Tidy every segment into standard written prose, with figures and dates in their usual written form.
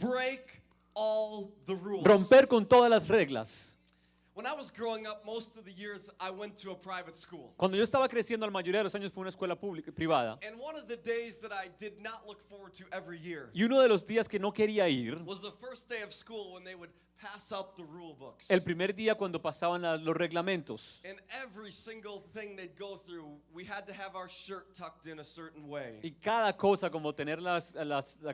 break all the rules. Romper con todas las reglas. When I was growing up, most of the years I went to a private school. Cuando yo estaba creciendo, la mayoría de los años fue una escuela privada. And one of the days that I did not look forward to every year Y uno de los días que no quería ir, was the first day of school when they would pass out the rule books. el primer día cuando pasaban los reglamentos. And every single thing they'd go through, we had to have our shirt tucked in a certain way. Y cada cosa, como tener la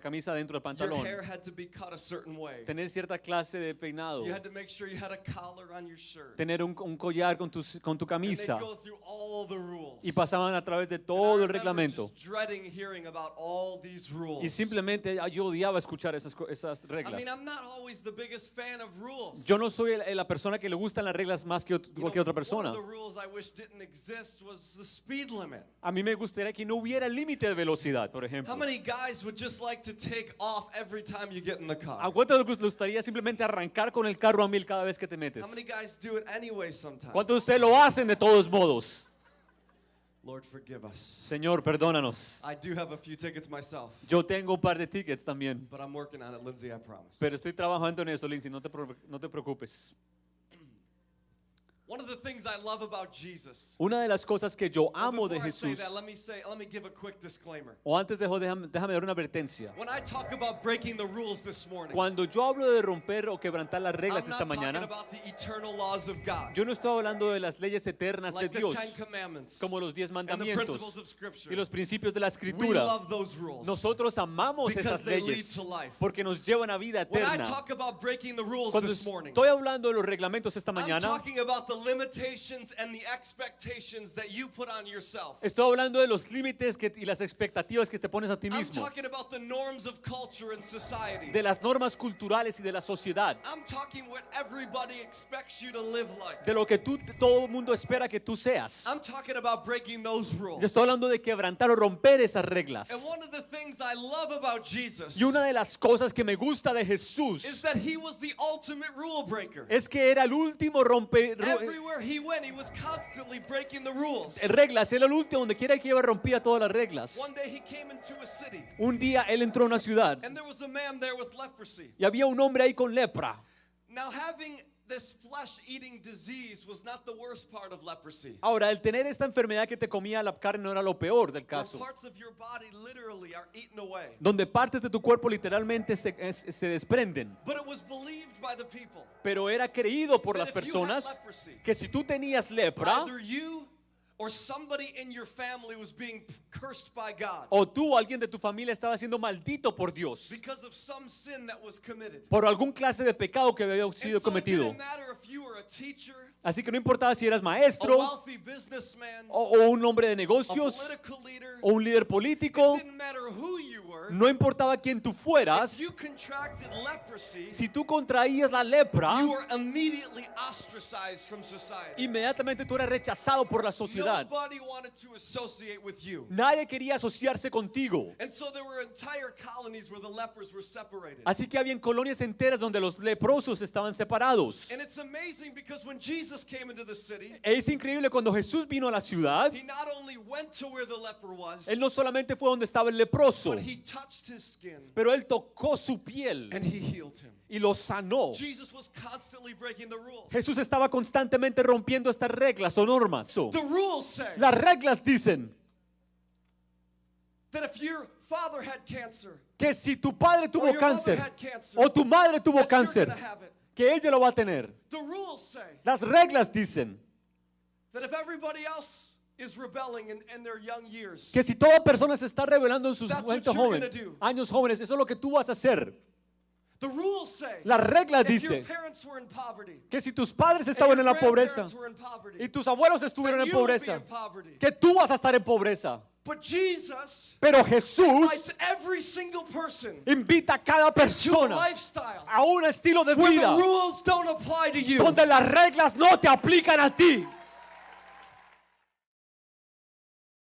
camisa dentro del Your pantalón, hair had to be cut a certain way. tener cierta clase de peinado, You had to make sure you had a collar on your shirt. tener un collar con tu And they'd camisa. go through all the rules. Y pasaban a través de And I todo el remember reglamento. just dreading hearing about all these rules. Y simplemente yo odiaba escuchar esas I reglas. mean, I'm not always the biggest fan of rules. Yo no soy la persona que le gustan las reglas más que You know, cualquier otra one persona. of the rules I wish didn't exist was the speed limit. A mí me gustaría que no hubiera límite de velocidad, por ejemplo. How many guys would just like to take off every time you get in the ¿A car? cuántos les gustaría simplemente arrancar con el carro a 1000 cada vez que te metes? How many guys do it anyway sometimes? ¿Cuántos de ustedes lo hacen de todos modos? Lord, forgive us. Señor, perdónanos. I do have a few tickets myself, Yo tengo un par de tickets también, but I'm working on it, Lindsay, I promise. pero estoy trabajando en eso, Lindsay, no te preocupes. One of the things I love about Jesus. Una de las cosas que yo Well, amo de before I say Jesús, that, let me give a quick disclaimer. o antes déjame dar una advertencia. When I talk about breaking the rules this morning, Cuando yo hablo de romper o quebrantar las reglas I'm esta not talking mañana, about the eternal laws of God, yo no estoy hablando de las leyes eternas de like the Dios, Ten Commandments como los 10 and the mandamientos principles of Scripture. y los principios de la We escritura. love those rules Nosotros amamos because esas they lead leyes to life. porque nos llevan a vida When I eterna. talk about breaking the rules Cuando this morning, estoy hablando de los reglamentos esta I'm mañana, talking about the limitations and the expectations that you put on yourself. estoy hablando de los límites y las expectativas que te pones a ti I'm mismo, talking about the norms of culture and society. de las normas culturales y de la sociedad, I'm talking what everybody expects you to live like. de lo que todo el mundo espera que tú seas. I'm talking about breaking those rules. Yo estoy hablando de quebrantar o romper esas reglas. And one of the things I love about Jesus Y una de las cosas que me gusta de is Jesús that he was the ultimate rule breaker. es que era el último Everywhere he went, he was constantly breaking the rules. reglas, era el último, donde quiera que iba rompía todas las reglas. One day he came into a city, Un día él entró a una ciudad and there was a man there with leprosy. y había un hombre ahí con lepra. Now, having this flesh-eating disease was not the worst part of leprosy. Ahora, el tener esta enfermedad que te comía la carne no era lo peor del Where caso. parts of your body literally are eaten away. Donde partes de tu cuerpo literalmente se desprenden. But it was believed by the people Pero era creído por las that if you had personas leprosy, que si tú tenías lepra, either you or somebody in your family was being cursed by God o tú o alguien de tu familia estaba siendo maldito por Dios because of some sin that was committed. por algún clase de pecado que había sido And so it cometido. didn't matter if you were a teacher, Así que no importaba si eras a maestro wealthy businessman, o un hombre de a negocios political leader. o un líder político, It didn't matter who you were. no importaba quién tú fueras, If you contracted leprosy, si tú contraías la lepra, you were immediately ostracized from society. inmediatamente tú eras rechazado por la sociedad. Nobody wanted to associate with you. Nadie quería asociarse contigo. And so there were entire colonies where the lepers were separated. Así que habían colonias enteras donde los leprosos estaban separados. And it's amazing because when Jesus came into the city, Es increíble cuando Jesús vino a la ciudad, he not only went to where the leper was, él no solamente fue donde estaba el leproso, but he touched his skin pero él tocó su piel and he healed him. y lo sanó. Jesus was constantly breaking the rules. Jesús estaba constantemente rompiendo estas reglas o normas. The rules say Las reglas dicen that if your father had cancer, que si tu padre or tuvo your mother cáncer had cancer, o tu madre tuvo that you're cáncer, gonna have it. que ella lo va a tener. The rules say Las reglas dicen that if everybody else is rebelling in their young years, que si toda persona se está rebelando en sus That's what momentos you're jóvenes, gonna do. años jóvenes, eso es lo que tú vas a hacer. the rules say Las reglas if your dicen parents were in poverty, que si tus padres and estaban your en la pobreza grandparents were in poverty, y tus abuelos estuvieron then en you would be pobreza, in poverty. que tú vas a estar en pobreza. But Jesus Pero Jesús invites every single person invita a cada to a persona lifestyle a un estilo de where vida the rules don't apply to you. donde las reglas no te aplican a ti.